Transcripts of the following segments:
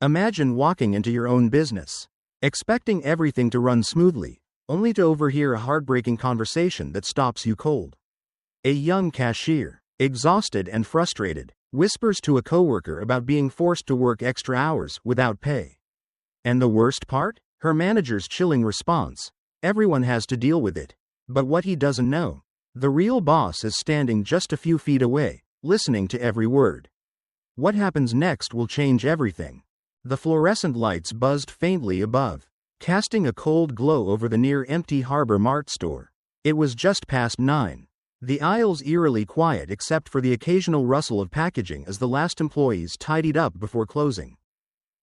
Imagine walking into your own business, expecting everything to run smoothly, only to overhear a heartbreaking conversation that stops you cold. A young cashier, exhausted and frustrated, whispers to a coworker about being forced to work extra hours without pay. And the worst part? Her manager's chilling response: "Everyone has to deal with it." But what he doesn't know, the real boss is standing just a few feet away, listening to every word. What happens next will change everything. The fluorescent lights buzzed faintly above, casting a cold glow over the near-empty Harbor Mart store. It was just past 9. The aisles eerily quiet except for the occasional rustle of packaging as the last employees tidied up before closing.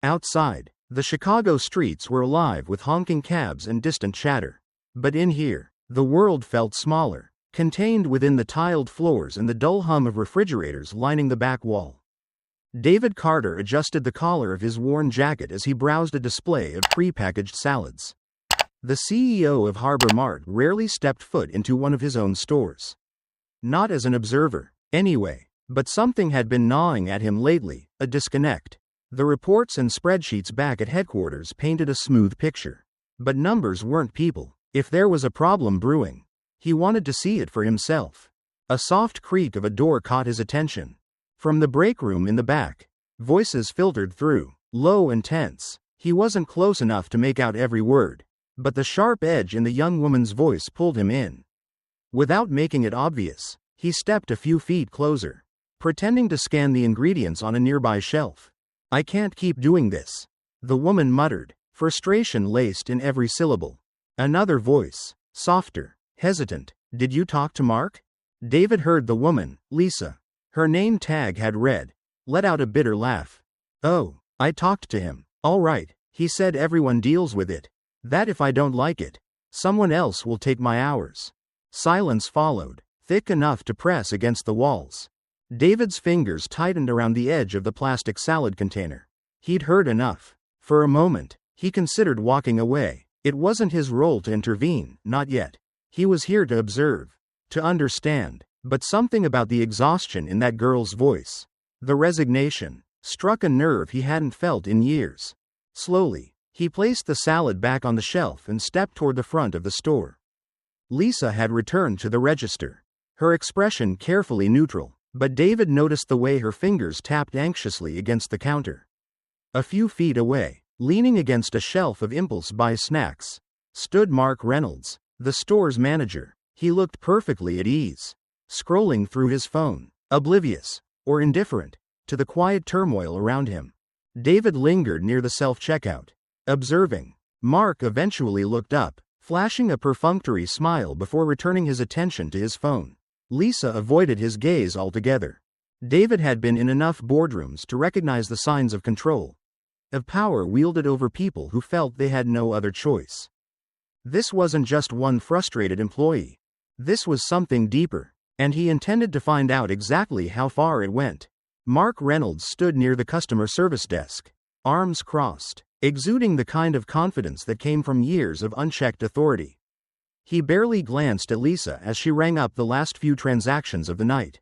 Outside, the Chicago streets were alive with honking cabs and distant chatter. But in here, the world felt smaller, contained within the tiled floors and the dull hum of refrigerators lining the back wall. David Carter adjusted the collar of his worn jacket as he browsed a display of pre-packaged salads. The CEO of Harbor Mart rarely stepped foot into one of his own stores. Not as an observer, anyway, but something had been gnawing at him lately, a disconnect. The reports and spreadsheets back at headquarters painted a smooth picture. But numbers weren't people. If there was a problem brewing, he wanted to see it for himself. A soft creak of a door caught his attention. From the break room in the back, voices filtered through, low and tense. He wasn't close enough to make out every word, but the sharp edge in the young woman's voice pulled him in. Without making it obvious, he stepped a few feet closer, pretending to scan the ingredients on a nearby shelf. "I can't keep doing this," the woman muttered, frustration laced in every syllable. Another voice, softer, hesitant: "Did you talk to Mark?" David heard the woman, Lisa. Her name tag had read. Let out a bitter laugh. "Oh, I talked to him. All right, he said everyone deals with it. That if I don't like it, someone else will take my hours." Silence followed, thick enough to press against the walls. David's fingers tightened around the edge of the plastic salad container. He'd heard enough. For a moment, he considered walking away. It wasn't his role to intervene, not yet. He was here to observe, to understand. But something about the exhaustion in that girl's voice, the resignation, struck a nerve he hadn't felt in years. Slowly, he placed the salad back on the shelf and stepped toward the front of the store. Lisa had returned to the register, her expression carefully neutral, but David noticed the way her fingers tapped anxiously against the counter. A few feet away, leaning against a shelf of impulse-buy snacks, stood Mark Reynolds, the store's manager. He looked perfectly at ease, scrolling through his phone, oblivious, or indifferent, to the quiet turmoil around him. David lingered near the self-checkout, observing. Mark eventually looked up, flashing a perfunctory smile before returning his attention to his phone. Lisa avoided his gaze altogether. David had been in enough boardrooms to recognize the signs of control, of power wielded over people who felt they had no other choice. This wasn't just one frustrated employee. This was something deeper. And he intended to find out exactly how far it went. Mark Reynolds stood near the customer service desk, arms crossed, exuding the kind of confidence that came from years of unchecked authority. He barely glanced at Lisa as she rang up the last few transactions of the night.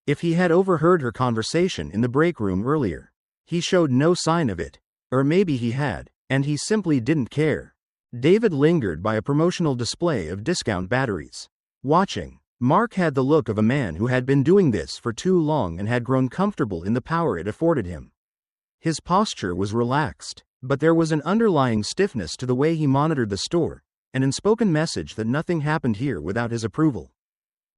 If he had overheard her conversation in the break room earlier, he showed no sign of it. Or maybe he had, and he simply didn't care. David lingered by a promotional display of discount batteries, watching. Mark had the look of a man who had been doing this for too long and had grown comfortable in the power it afforded him. His posture was relaxed, but there was an underlying stiffness to the way he monitored the store, an unspoken message that nothing happened here without his approval.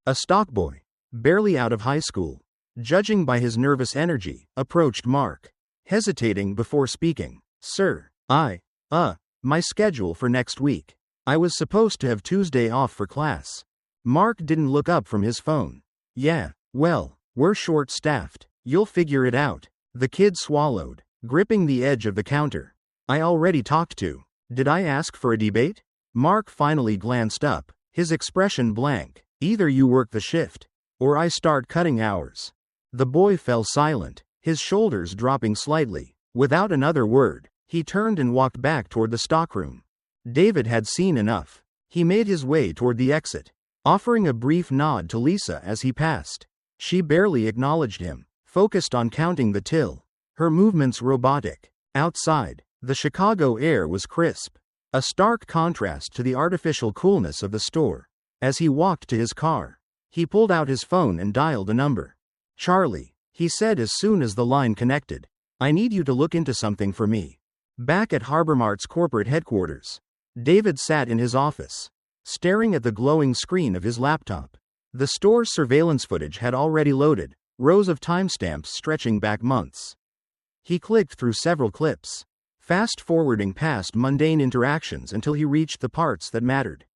A stock boy, barely out of high school, judging by his nervous energy, approached Mark, hesitating before speaking. "Sir, my schedule for next week. I was supposed to have Tuesday off for class." Mark didn't look up from his phone. "Yeah, well, we're short-staffed. You'll figure it out." The kid swallowed, gripping the edge of the counter. "I already talked to. Did I ask for a debate?" Mark finally glanced up, his expression blank. "Either you work the shift, or I start cutting hours." The boy fell silent, his shoulders dropping slightly. Without another word, he turned and walked back toward the stockroom. David had seen enough. He made his way toward the exit, offering a brief nod to Lisa as he passed. She barely acknowledged him, focused on counting the till, her movements robotic. Outside, the Chicago air was crisp, a stark contrast to the artificial coolness of the store. As he walked to his car, he pulled out his phone and dialed a number. "Charlie," he said as soon as the line connected, "I need you to look into something for me." Back at HarborMart's corporate headquarters, David sat in his office, staring at the glowing screen of his laptop. The store's surveillance footage had already loaded, rows of timestamps stretching back months. He clicked through several clips, fast-forwarding past mundane interactions until he reached the parts that mattered.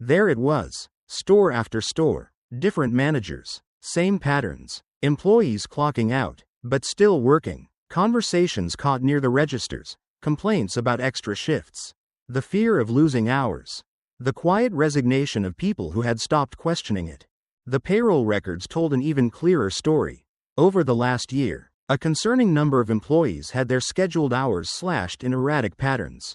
There it was, store after store, different managers, same patterns, employees clocking out, but still working, conversations caught near the registers, complaints about extra shifts, the fear of losing hours, the quiet resignation of people who had stopped questioning it. The payroll records told an even clearer story. Over the last year, a concerning number of employees had their scheduled hours slashed in erratic patterns.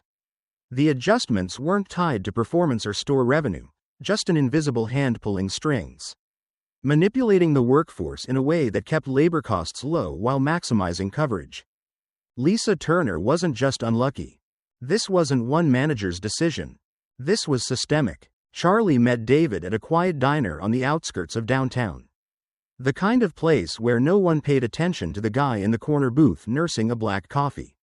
The adjustments weren't tied to performance or store revenue, just an invisible hand pulling strings, manipulating the workforce in a way that kept labor costs low while maximizing coverage. Lisa Turner wasn't just unlucky. This wasn't one manager's decision. This was systemic. Charlie met David at a quiet diner on the outskirts of downtown. The kind of place where no one paid attention to the guy in the corner booth nursing a black coffee.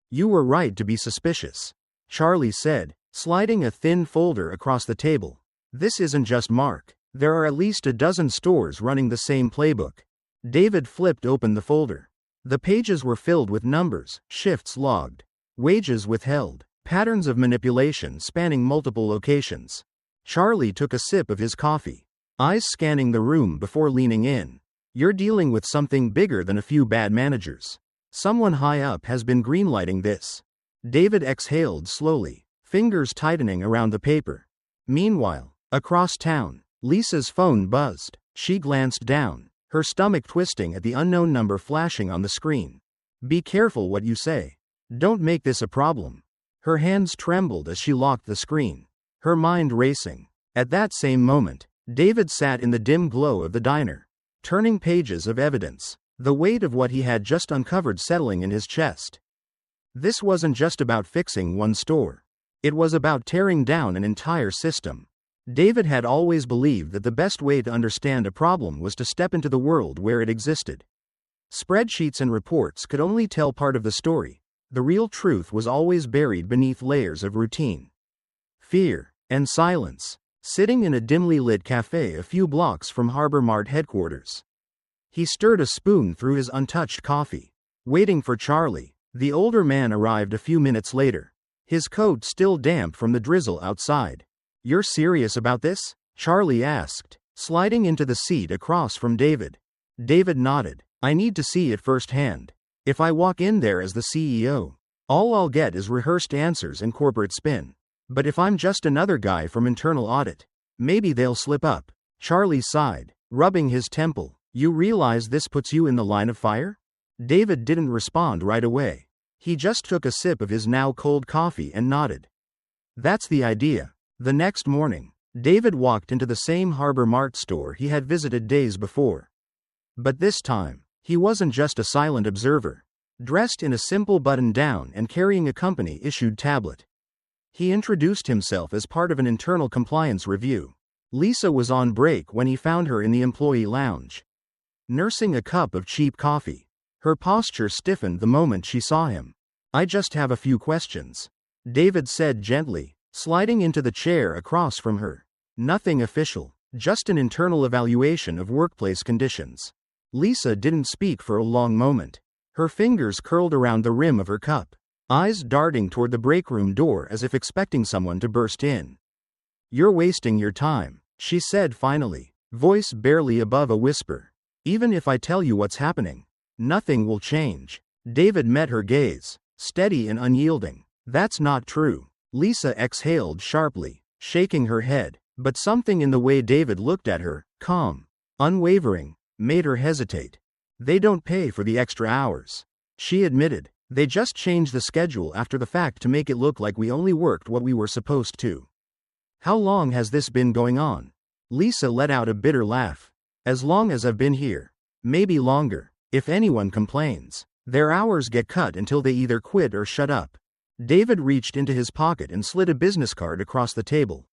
"You were right to be suspicious," Charlie said, sliding a thin folder across the table. "This isn't just Mark. There are at least a dozen stores running the same playbook." David flipped open the folder. The pages were filled with numbers, shifts logged, wages withheld, patterns of manipulation spanning multiple locations. Charlie took a sip of his coffee, eyes scanning the room before leaning in. "You're dealing with something bigger than a few bad managers. Someone high up has been greenlighting this." David exhaled slowly, fingers tightening around the paper. Meanwhile, across town, Lisa's phone buzzed. She glanced down, her stomach twisting at the unknown number flashing on the screen. "Be careful what you say. Don't make this a problem." Her hands trembled as she locked the screen, her mind racing. At that same moment, David sat in the dim glow of the diner, turning pages of evidence, the weight of what he had just uncovered settling in his chest. This wasn't just about fixing one store. It was about tearing down an entire system. David had always believed that the best way to understand a problem was to step into the world where it existed. Spreadsheets and reports could only tell part of the story. The real truth was always buried beneath layers of routine, fear, and silence. Sitting in a dimly lit cafe a few blocks from HarborMart headquarters, he stirred a spoon through his untouched coffee, waiting for Charlie. The older man arrived a few minutes later, his coat still damp from the drizzle outside. "You're serious about this?" Charlie asked, sliding into the seat across from David. David nodded. "I need to see it firsthand. If I walk in there as the CEO, all I'll get is rehearsed answers and corporate spin. But if I'm just another guy from internal audit, maybe they'll slip up." Charlie sighed, rubbing his temple. "You realize this puts you in the line of fire?" David didn't respond right away. He just took a sip of his now cold coffee and nodded. "That's the idea." The next morning, David walked into the same HarborMart store he had visited days before. But this time, he wasn't just a silent observer. Dressed in a simple button-down and carrying a company-issued tablet, he introduced himself as part of an internal compliance review. Lisa was on break when he found her in the employee lounge, nursing a cup of cheap coffee. Her posture stiffened the moment she saw him. "I just have a few questions," David said gently, sliding into the chair across from her. "Nothing official, just an internal evaluation of workplace conditions." Lisa didn't speak for a long moment. Her fingers curled around the rim of her cup, eyes darting toward the breakroom door as if expecting someone to burst in. "You're wasting your time," she said finally, voice barely above a whisper. "Even if I tell you what's happening, nothing will change." David met her gaze, steady and unyielding. "That's not true." Lisa exhaled sharply, shaking her head, but something in the way David looked at her, calm, unwavering, made her hesitate. "They don't pay for the extra hours," she admitted. "They just changed the schedule after the fact to make it look like we only worked what we were supposed to." "How long has this been going on?" Lisa let out a bitter laugh. "As long as I've been here. Maybe longer. If anyone complains, Their hours get cut until they either quit or shut up. David reached into his pocket and slid a business card across the table.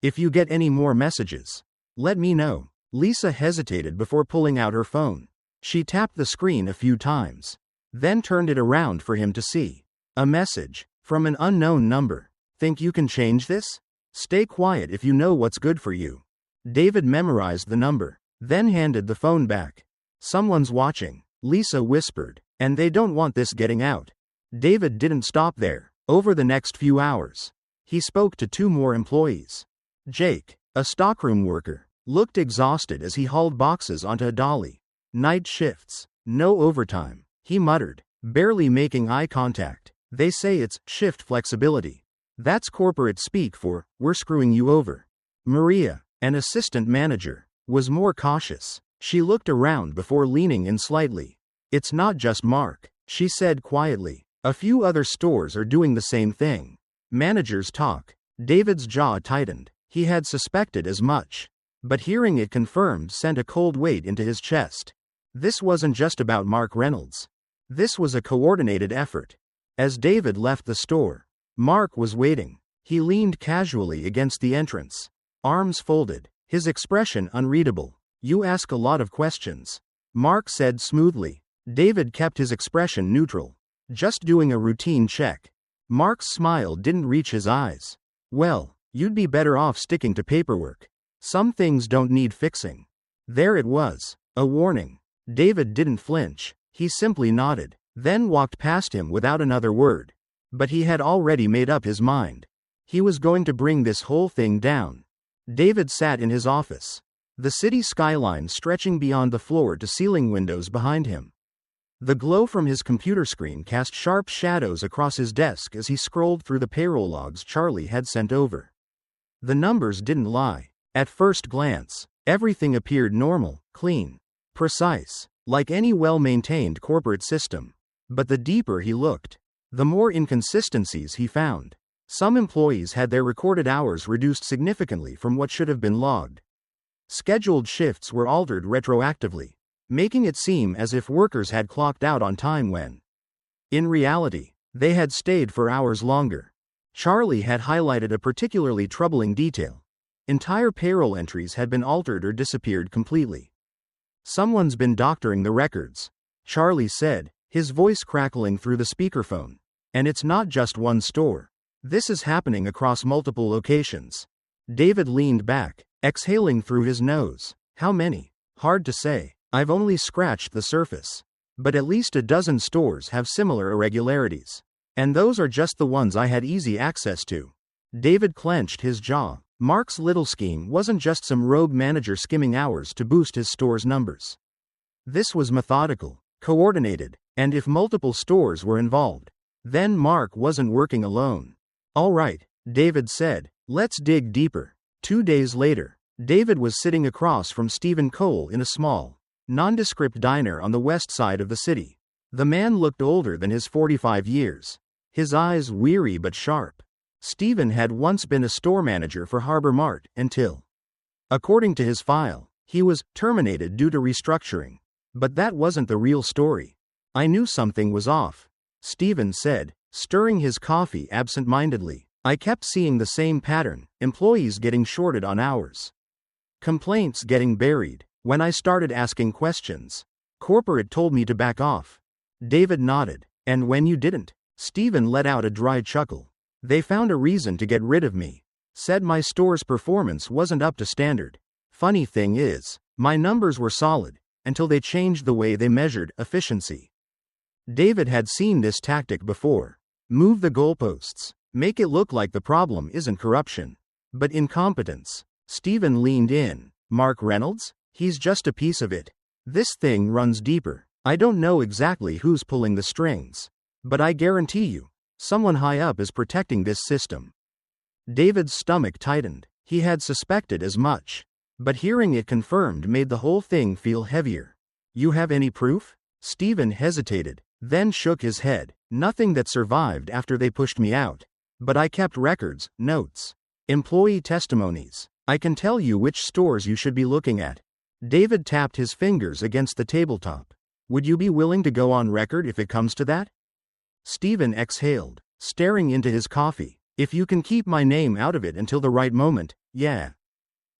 If you get any more messages, let me know. Lisa hesitated before pulling out her phone. She tapped the screen a few times, then turned it around for him to see. A message from an unknown number. Think you can change this? Stay quiet if you know what's good for you. David memorized the number, then handed the phone back. Someone's watching, Lisa whispered, and they don't want this getting out. David didn't stop there. Over the next few hours, he spoke to 2 more employees. Jake, a stockroom worker, looked exhausted as he hauled boxes onto a dolly. Night shifts, no overtime, he muttered, barely making eye contact. They say it's shift flexibility. That's corporate speak for, we're screwing you over. Maria, an assistant manager, was more cautious. She looked around before leaning in slightly. It's not just Mark, she said quietly. A few other stores are doing the same thing. Managers talk. David's jaw tightened. He had suspected as much. But hearing it confirmed sent a cold weight into his chest. This wasn't just about Mark Reynolds. This was a coordinated effort. As David left the store, Mark was waiting. He leaned casually against the entrance, arms folded, his expression unreadable. You ask a lot of questions, Mark said smoothly. David kept his expression neutral, just doing a routine check. Mark's smile didn't reach his eyes. Well, you'd be better off sticking to paperwork. Some things don't need fixing. There it was, a warning. David didn't flinch, he simply nodded, then walked past him without another word. But he had already made up his mind. He was going to bring this whole thing down. David sat in his office, the city skyline stretching beyond the floor-to-ceiling windows behind him. The glow from his computer screen cast sharp shadows across his desk as he scrolled through the payroll logs Charlie had sent over. The numbers didn't lie. At first glance, everything appeared normal, clean, precise, like any well-maintained corporate system. But the deeper he looked, the more inconsistencies he found. Some employees had their recorded hours reduced significantly from what should have been logged. Scheduled shifts were altered retroactively, making it seem as if workers had clocked out on time when, in reality, they had stayed for hours longer. Charlie had highlighted a particularly troubling detail. Entire payroll entries had been altered or disappeared completely. Someone's been doctoring the records, Charlie said, his voice crackling through the speakerphone. And it's not just one store. This is happening across multiple locations. David leaned back, exhaling through his nose. How many? Hard to say. I've only scratched the surface. But at least a dozen stores have similar irregularities. And those are just the ones I had easy access to. David clenched his jaw. Mark's little scheme wasn't just some rogue manager skimming hours to boost his store's numbers. This was methodical, coordinated, and if multiple stores were involved, then Mark wasn't working alone. All right, David said, let's dig deeper. 2 days later, David was sitting across from Stephen Cole in a small, nondescript diner on the west side of the city. The man looked older than his 45 years, his eyes weary but sharp. Stephen had once been a store manager for Harbor Mart until, according to his file, he was terminated due to restructuring. But that wasn't the real story. I knew something was off, Stephen said, stirring his coffee absent-mindedly. I kept seeing the same pattern, employees getting shorted on hours, complaints getting buried. When I started asking questions, corporate told me to back off. David nodded. And when you didn't? Stephen let out a dry chuckle. They found a reason to get rid of me. Said my store's performance wasn't up to standard. Funny thing is, my numbers were solid, until they changed the way they measured efficiency. David had seen this tactic before. Move the goalposts. Make it look like the problem isn't corruption, but incompetence. Stephen leaned in. Mark Reynolds? He's just a piece of it. This thing runs deeper. I don't know exactly who's pulling the strings, but I guarantee you, someone high up is protecting this system. David's stomach tightened. He had suspected as much, but hearing it confirmed made the whole thing feel heavier. You have any proof? Stephen hesitated, then shook his head. Nothing that survived after they pushed me out. But I kept records, notes, employee testimonies. I can tell you which stores you should be looking at. David tapped his fingers against the tabletop. Would you be willing to go on record if it comes to that? Stephen exhaled, staring into his coffee. If you can keep my name out of it until the right moment, yeah.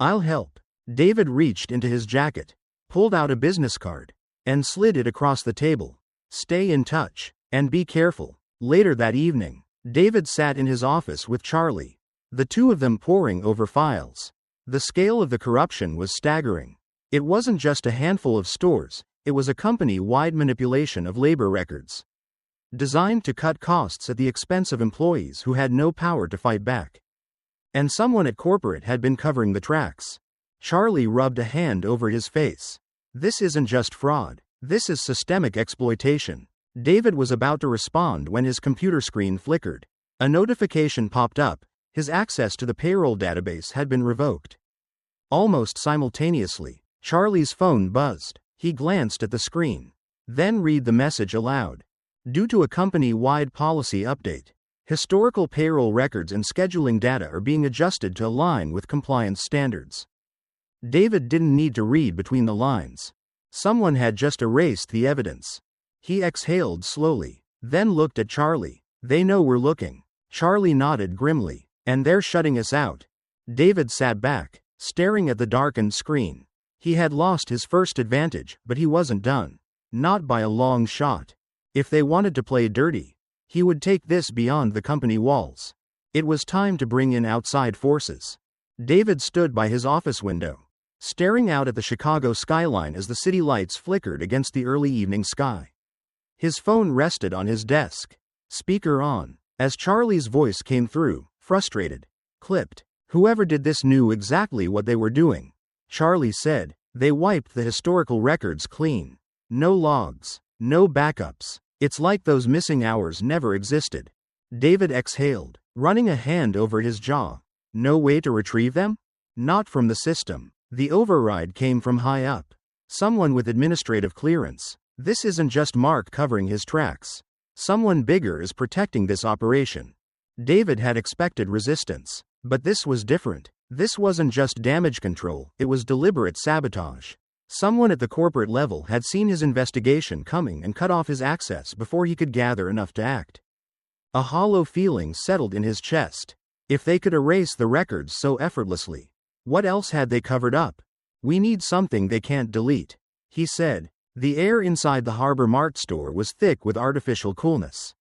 I'll help. David reached into his jacket, pulled out a business card, and slid it across the table. Stay in touch, and be careful. Later that evening, David sat in his office with Charlie, the two of them poring over files. The scale of the corruption was staggering. It wasn't just a handful of stores, it was a company-wide manipulation of labor records, designed to cut costs at the expense of employees who had no power to fight back. And someone at corporate had been covering the tracks. Charlie rubbed a hand over his face. This isn't just fraud, this is systemic exploitation. David was about to respond when his computer screen flickered. A notification popped up. His access to the payroll database had been revoked. Almost simultaneously, Charlie's phone buzzed. He glanced at the screen, then read the message aloud. Due to a company-wide policy update, historical payroll records and scheduling data are being adjusted to align with compliance standards. David didn't need to read between the lines. Someone had just erased the evidence. He exhaled slowly, then looked at Charlie. They know we're looking. Charlie nodded grimly. And they're shutting us out. David sat back, staring at the darkened screen. He had lost his first advantage, but he wasn't done. Not by a long shot. If they wanted to play dirty, he would take this beyond the company walls. It was time to bring in outside forces. David stood by his office window, staring out at the Chicago skyline as the city lights flickered against the early evening sky. His phone rested on his desk, speaker on, as Charlie's voice came through, frustrated, clipped. Whoever did this knew exactly what they were doing. Charlie said, they wiped the historical records clean. No logs, no backups. It's like those missing hours never existed. David exhaled, running a hand over his jaw. No way to retrieve them? Not from the system. The override came from high up. Someone with administrative clearance. This isn't just Mark covering his tracks. Someone bigger is protecting this operation. David had expected resistance, but this was different. This wasn't just damage control, it was deliberate sabotage. Someone at the corporate level had seen his investigation coming and cut off his access before he could gather enough to act. A hollow feeling settled in his chest. If they could erase the records so effortlessly, what else had they covered up? We need something they can't delete, he said. The air inside the Harbor Mart store was thick with artificial coolness,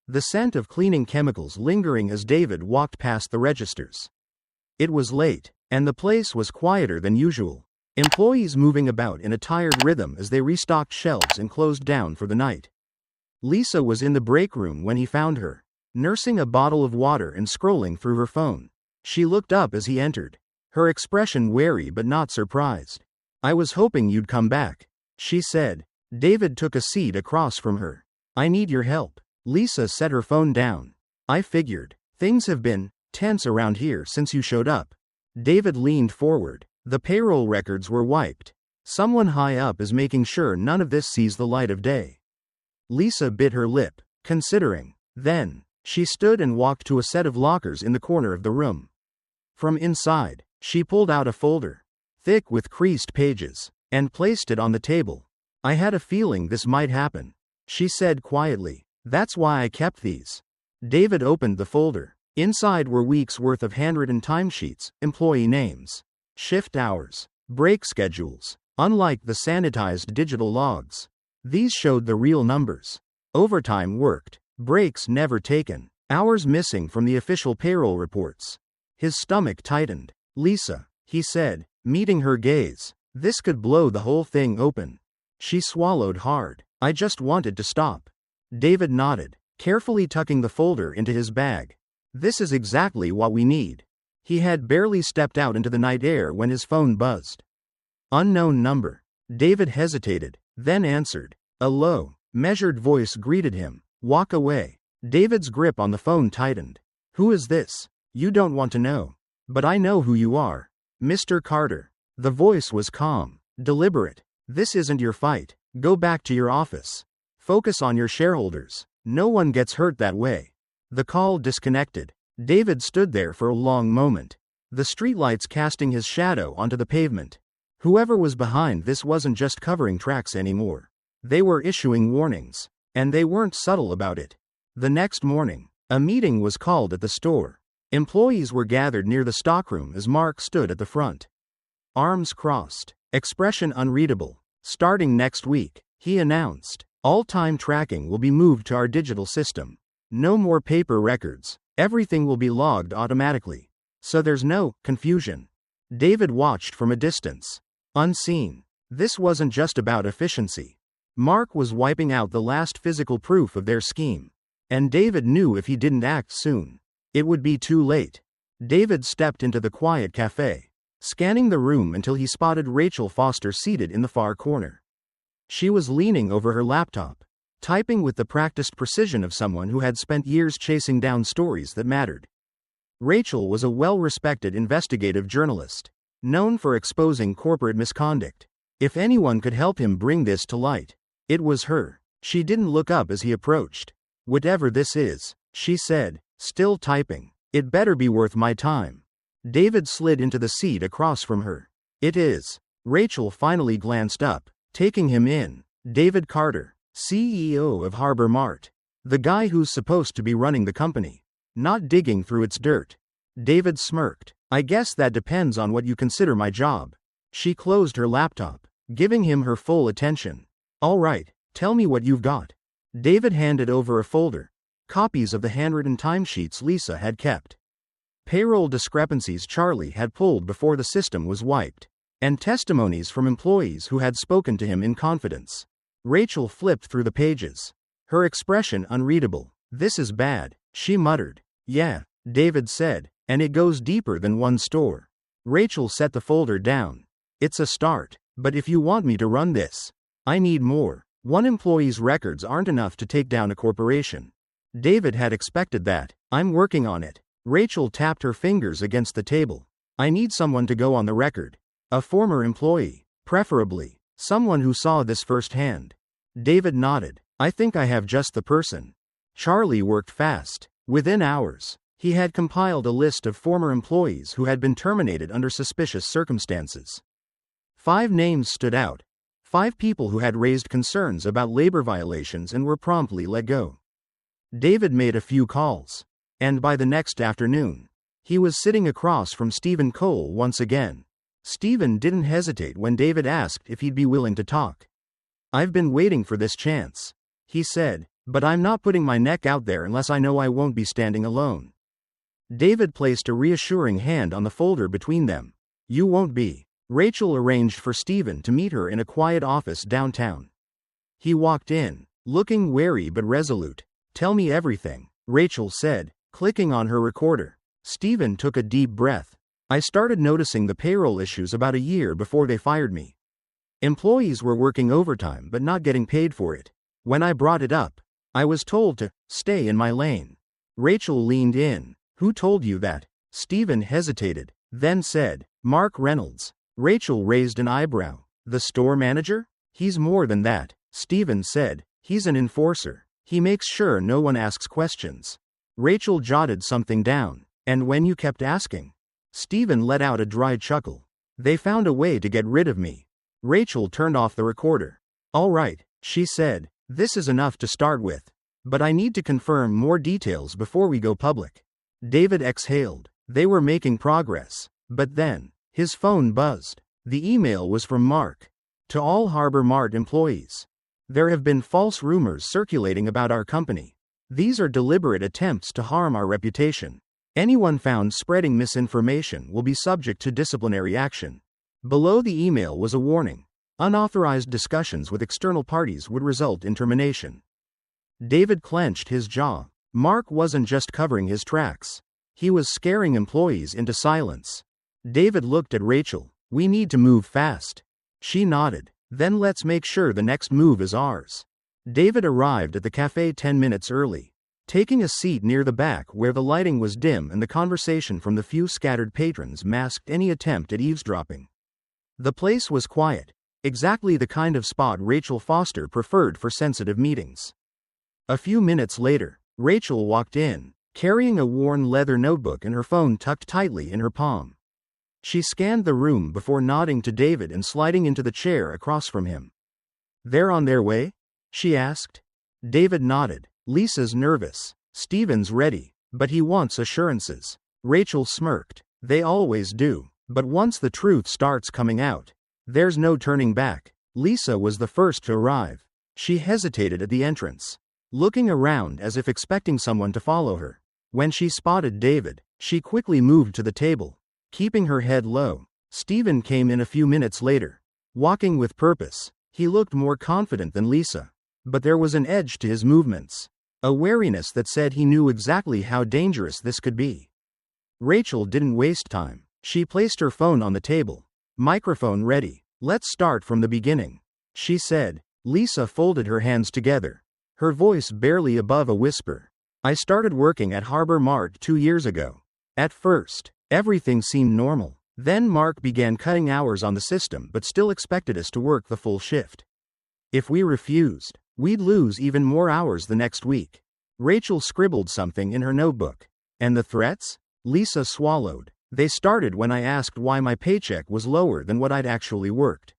the scent of cleaning chemicals lingering as David walked past the registers. It was late, and the place was quieter than usual. Employees moving about in a tired rhythm as they restocked shelves and closed down for the night. Lisa was in the break room when he found her, nursing a bottle of water and scrolling through her phone. She looked up as he entered, her expression wary but not surprised. I was hoping you'd come back, she said. David took a seat across from her. I need your help. Lisa set her phone down. I figured. Things have been tense around here since you showed up. David leaned forward. The payroll records were wiped. Someone high up is making sure none of this sees the light of day. Lisa bit her lip, considering. Then, she stood and walked to a set of lockers in the corner of the room. From inside, she pulled out a folder, thick with creased pages, and placed it on the table. I had a feeling this might happen, she said quietly. That's why I kept these. David opened the folder. Inside were weeks' worth of handwritten timesheets, employee names, shift hours, break schedules. Unlike the sanitized digital logs, these showed the real numbers. Overtime worked, breaks never taken, hours missing from the official payroll reports. His stomach tightened. Lisa, he said, meeting her gaze, this could blow the whole thing open. She swallowed hard. I just wanted to stop. David nodded, carefully tucking the folder into his bag. This is exactly what we need. He had barely stepped out into the night air when his phone buzzed. Unknown number. David hesitated, then answered. A low, measured voice greeted him. Walk away. David's grip on the phone tightened. Who is this? You don't want to know. But I know who you are. Mr. Carter. The voice was calm, deliberate. This isn't your fight. Go back to your office. Focus on your shareholders. No one gets hurt that way. The call disconnected. David stood there for a long moment, the streetlights casting his shadow onto the pavement. Whoever was behind this wasn't just covering tracks anymore. They were issuing warnings. And they weren't subtle about it. The next morning, a meeting was called at the store. Employees were gathered near the stockroom as Mark stood at the front. Arms crossed, expression unreadable. Starting next week, he announced, all time tracking will be moved to our digital system. No more paper records. Everything will be logged automatically. So there's no confusion. David watched from a distance. Unseen. This wasn't just about efficiency. Mark was wiping out the last physical proof of their scheme. And David knew if he didn't act soon, it would be too late. David stepped into the quiet cafe, scanning the room until he spotted Rachel Foster seated in the far corner. She was leaning over her laptop, typing with the practiced precision of someone who had spent years chasing down stories that mattered. Rachel was a well-respected investigative journalist, known for exposing corporate misconduct. If anyone could help him bring this to light, it was her. She didn't look up as he approached. Whatever this is, she said, still typing. It better be worth my time. David slid into the seat across from her. It is. Rachel finally glanced up, taking him in. David Carter, CEO of Harbor Mart. The guy who's supposed to be running the company, not digging through its dirt. David smirked. I guess that depends on what you consider my job. She closed her laptop, giving him her full attention. All right, tell me what you've got. David handed over a folder, copies of the handwritten timesheets Lisa had kept, payroll discrepancies Charlie had pulled before the system was wiped, and testimonies from employees who had spoken to him in confidence. Rachel flipped through the pages, her expression unreadable. This is bad, she muttered. Yeah, David said, and it goes deeper than one store. Rachel set the folder down. It's a start, but if you want me to run this, I need more. One employee's records aren't enough to take down a corporation. David had expected that. I'm working on it. Rachel tapped her fingers against the table. I need someone to go on the record. A former employee, preferably. Someone who saw this firsthand. David nodded. I think I have just the person. Charlie worked fast. Within hours, he had compiled a list of former employees who had been terminated under suspicious circumstances. 5 names stood out. 5 people who had raised concerns about labor violations and were promptly let go. David made a few calls. And by the next afternoon, he was sitting across from Stephen Cole once again. Stephen didn't hesitate when David asked if he'd be willing to talk. I've been waiting for this chance, he said, but I'm not putting my neck out there unless I know I won't be standing alone. David placed a reassuring hand on the folder between them. You won't be. Rachel arranged for Stephen to meet her in a quiet office downtown. He walked in, looking wary but resolute. Tell me everything, Rachel said, clicking on her recorder. Stephen took a deep breath. I started noticing the payroll issues about a year before they fired me. Employees were working overtime but not getting paid for it. When I brought it up, I was told to stay in my lane. Rachel leaned in. Who told you that? Stephen hesitated, then said, Mark Reynolds. Rachel raised an eyebrow. The store manager? He's more than that, Stephen said. He's an enforcer. He makes sure no one asks questions. Rachel jotted something down. And when you kept asking? Stephen let out a dry chuckle. They found a way to get rid of me. Rachel turned off the recorder. All right, she said. This is enough to start with. But I need to confirm more details before we go public. David exhaled. They were making progress. But then, his phone buzzed. The email was from Mark. To all Harbor Mart employees. There have been false rumors circulating about our company. These are deliberate attempts to harm our reputation. Anyone found spreading misinformation will be subject to disciplinary action. Below the email was a warning. Unauthorized discussions with external parties would result in termination. David clenched his jaw. Mark wasn't just covering his tracks. He was scaring employees into silence. David looked at Rachel. We need to move fast. She nodded. Then let's make sure the next move is ours. David arrived at the cafe 10 minutes early, taking a seat near the back where the lighting was dim and the conversation from the few scattered patrons masked any attempt at eavesdropping. The place was quiet, exactly the kind of spot Rachel Foster preferred for sensitive meetings. A few minutes later, Rachel walked in, carrying a worn leather notebook and her phone tucked tightly in her palm. She scanned the room before nodding to David and sliding into the chair across from him. They're on their way? she asked. David nodded. Lisa's nervous. Steven's ready, but he wants assurances. Rachel smirked. They always do, but once the truth starts coming out, there's no turning back. Lisa was the first to arrive. She hesitated at the entrance, looking around as if expecting someone to follow her. When she spotted David, she quickly moved to the table, keeping her head low. Steven came in a few minutes later, walking with purpose. He looked more confident than Lisa, but there was an edge to his movements, a wariness that said he knew exactly how dangerous this could be. Rachel didn't waste time. She placed her phone on the table, microphone ready. Let's start from the beginning, she said. Lisa folded her hands together, her voice barely above a whisper. I started working at Harbor Mart 2 years ago. At first, everything seemed normal. Then Mark began cutting hours on the system but still expected us to work the full shift. If we refused, we'd lose even more hours the next week. Rachel scribbled something in her notebook. And the threats? Lisa swallowed. They started when I asked why my paycheck was lower than what I'd actually worked.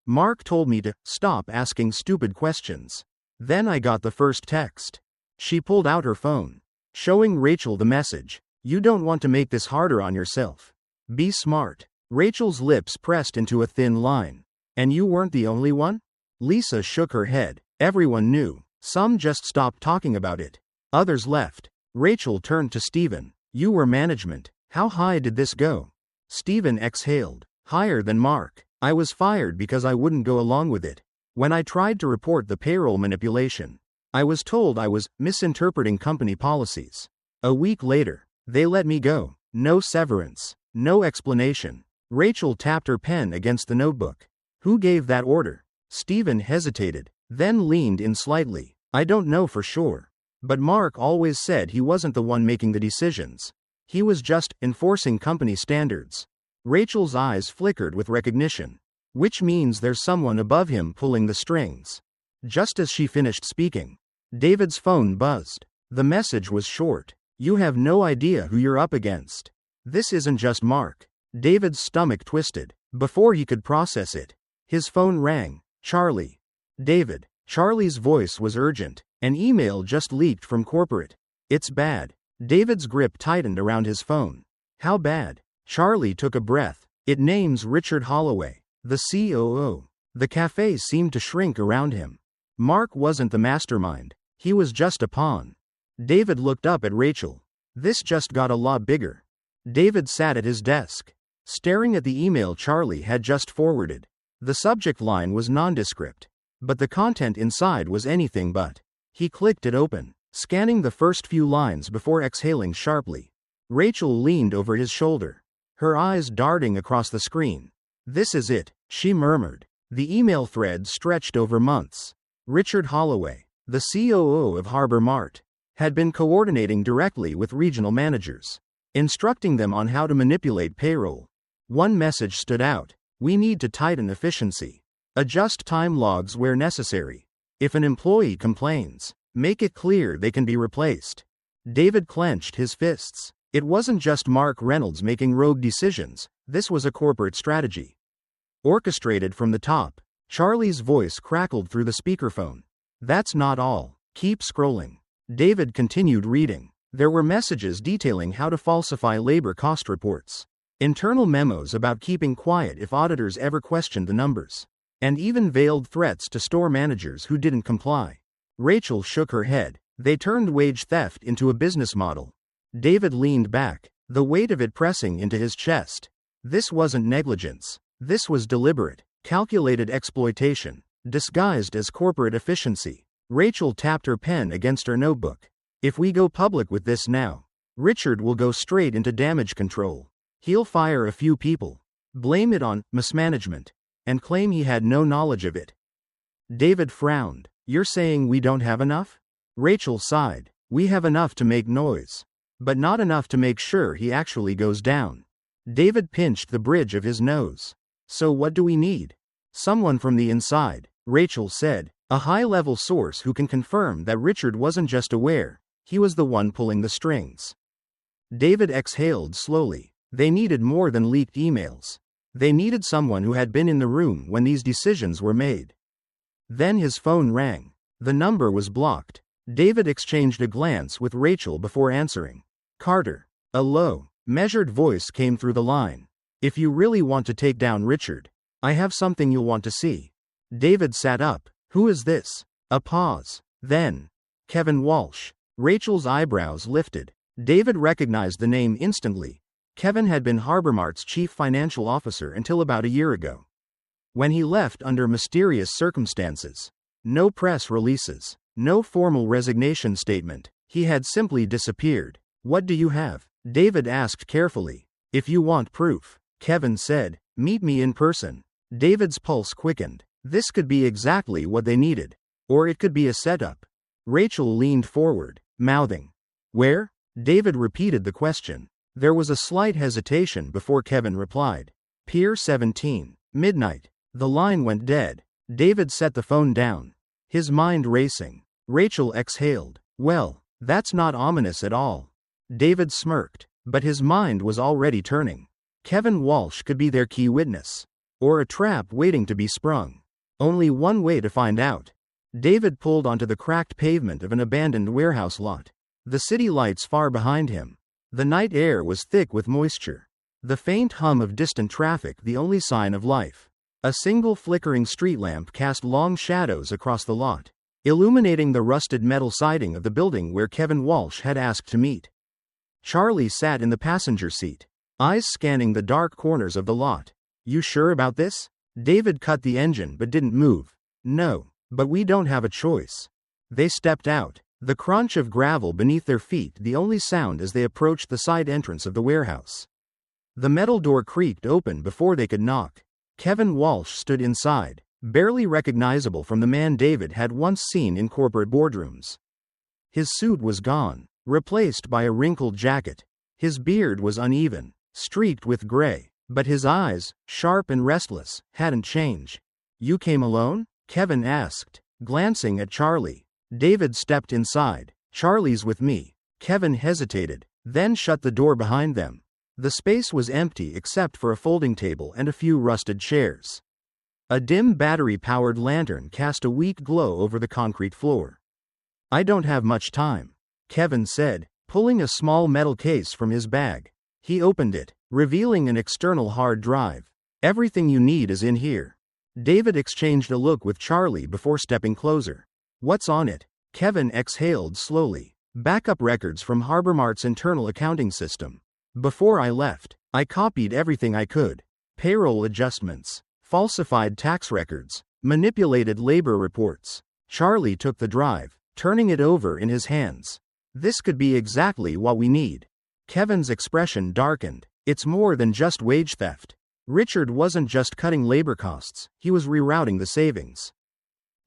Mark told me to stop asking stupid questions. Then I got the first text. She pulled out her phone, showing Rachel the message. You don't want to make this harder on yourself. Be smart. Rachel's lips pressed into a thin line. And you weren't the only one? Lisa shook her head. Everyone knew. Some just stopped talking about it. Others left. Rachel turned to Steven. You were management. How high did this go? Steven exhaled. Higher than Mark. I was fired because I wouldn't go along with it. When I tried to report the payroll manipulation, I was told I was misinterpreting company policies. A week later, they let me go. No severance. No explanation. Rachel tapped her pen against the notebook. Who gave that order? Steven hesitated, then leaned in slightly. I don't know for sure. But Mark always said he wasn't the one making the decisions. He was just enforcing company standards. Rachel's eyes flickered with recognition. Which means there's someone above him pulling the strings. Just as she finished speaking, David's phone buzzed. The message was short. You have no idea who you're up against. This isn't just Mark. David's stomach twisted. Before he could process it, his phone rang. Charlie. David. Charlie's voice was urgent. An email just leaked from corporate. It's bad. David's grip tightened around his phone. How bad? Charlie took a breath. It names Richard Holloway, the COO. The cafe seemed to shrink around him. Mark wasn't the mastermind. He was just a pawn. David looked up at Rachel. This just got a lot bigger. David sat at his desk, staring at the email Charlie had just forwarded. The subject line was nondescript, but the content inside was anything but. He clicked it open, scanning the first few lines before exhaling sharply. Rachel leaned over his shoulder, her eyes darting across the screen. This is it, she murmured. The email thread stretched over months. Richard Holloway, the COO of Harbor Mart, had been coordinating directly with regional managers, instructing them on how to manipulate payroll. One message stood out. We need to tighten efficiency. Adjust time logs where necessary. If an employee complains, make it clear they can be replaced. David clenched his fists. It wasn't just Mark Reynolds making rogue decisions, this was a corporate strategy. Orchestrated from the top. Charlie's voice crackled through the speakerphone. That's not all. Keep scrolling. David continued reading. There were messages detailing how to falsify labor cost reports, internal memos about keeping quiet if auditors ever questioned the numbers, and even veiled threats to store managers who didn't comply. Rachel shook her head. They turned wage theft into a business model. David leaned back, the weight of it pressing into his chest. This wasn't negligence. This was deliberate, calculated exploitation, disguised as corporate efficiency. Rachel tapped her pen against her notebook. If we go public with this now, Richard will go straight into damage control. He'll fire a few people, blame it on mismanagement, and claim he had no knowledge of it. David frowned. You're saying we don't have enough? Rachel sighed. We have enough to make noise, but not enough to make sure he actually goes down. David pinched the bridge of his nose. So what do we need? Someone from the inside, Rachel said. A high-level source who can confirm that Richard wasn't just aware, he was the one pulling the strings. David exhaled slowly. They needed more than leaked emails. They needed someone who had been in the room when these decisions were made. Then his phone rang. The number was blocked. David exchanged a glance with Rachel before answering. Carter. A low, measured voice came through the line. If you really want to take down Richard, I have something you'll want to see. David sat up. Who is this? A pause. Then, Kevin Walsh. Rachel's eyebrows lifted. David recognized the name instantly. Kevin had been HarborMart's chief financial officer until about a year ago, when he left under mysterious circumstances. No press releases, no formal resignation statement. He had simply disappeared. What do you have? David asked carefully. If you want proof, Kevin said, meet me in person. David's pulse quickened. This could be exactly what they needed. Or it could be a setup. Rachel leaned forward, mouthing. Where? David repeated the question. There was a slight hesitation before Kevin replied. Pier 17. Midnight. The line went dead. David set the phone down, his mind racing. Rachel exhaled. Well, that's not ominous at all. David smirked, but his mind was already turning. Kevin Walsh could be their key witness, or a trap waiting to be sprung. Only one way to find out. David pulled onto the cracked pavement of an abandoned warehouse lot. The city lights far behind him. The night air was thick with moisture. The faint hum of distant traffic the only sign of life. A single flickering street lamp cast long shadows across the lot, illuminating the rusted metal siding of the building where Kevin Walsh had asked to meet. Charlie sat in the passenger seat, eyes scanning the dark corners of the lot. You sure about this? David cut the engine but didn't move. No, but we don't have a choice. They stepped out, the crunch of gravel beneath their feet the only sound as they approached the side entrance of the warehouse. The metal door creaked open before they could knock. Kevin Walsh stood inside, barely recognizable from the man David had once seen in corporate boardrooms. His suit was gone, replaced by a wrinkled jacket. His beard was uneven, streaked with gray, but his eyes, sharp and restless, hadn't changed. You came alone? Kevin asked, glancing at Charlie. David stepped inside. Charlie's with me. Kevin hesitated, then shut the door behind them. The space was empty except for a folding table and a few rusted chairs. A dim battery-powered lantern cast a weak glow over the concrete floor. I don't have much time, Kevin said, pulling a small metal case from his bag. He opened it, revealing an external hard drive. Everything you need is in here. David exchanged a look with Charlie before stepping closer. What's on it? Kevin exhaled slowly. Backup records from HarborMart's internal accounting system. Before I left, I copied everything I could. Payroll adjustments, falsified tax records, manipulated labor reports. Charlie took the drive, turning it over in his hands. This could be exactly what we need. Kevin's expression darkened. It's more than just wage theft. Richard wasn't just cutting labor costs, he was rerouting the savings.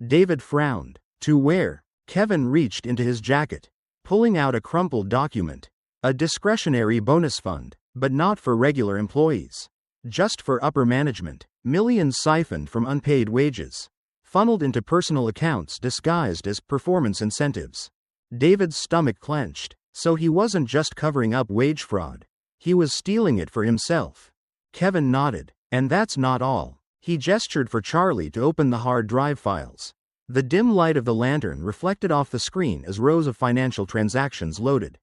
David frowned. To where? Kevin reached into his jacket, pulling out a crumpled document. A discretionary bonus fund, but not for regular employees. Just for upper management. Millions siphoned from unpaid wages, funneled into personal accounts disguised as performance incentives. David's stomach clenched. So he wasn't just covering up wage fraud. He was stealing it for himself. Kevin nodded. And that's not all. He gestured for Charlie to open the hard drive files. The dim light of the lantern reflected off the screen as rows of financial transactions loaded.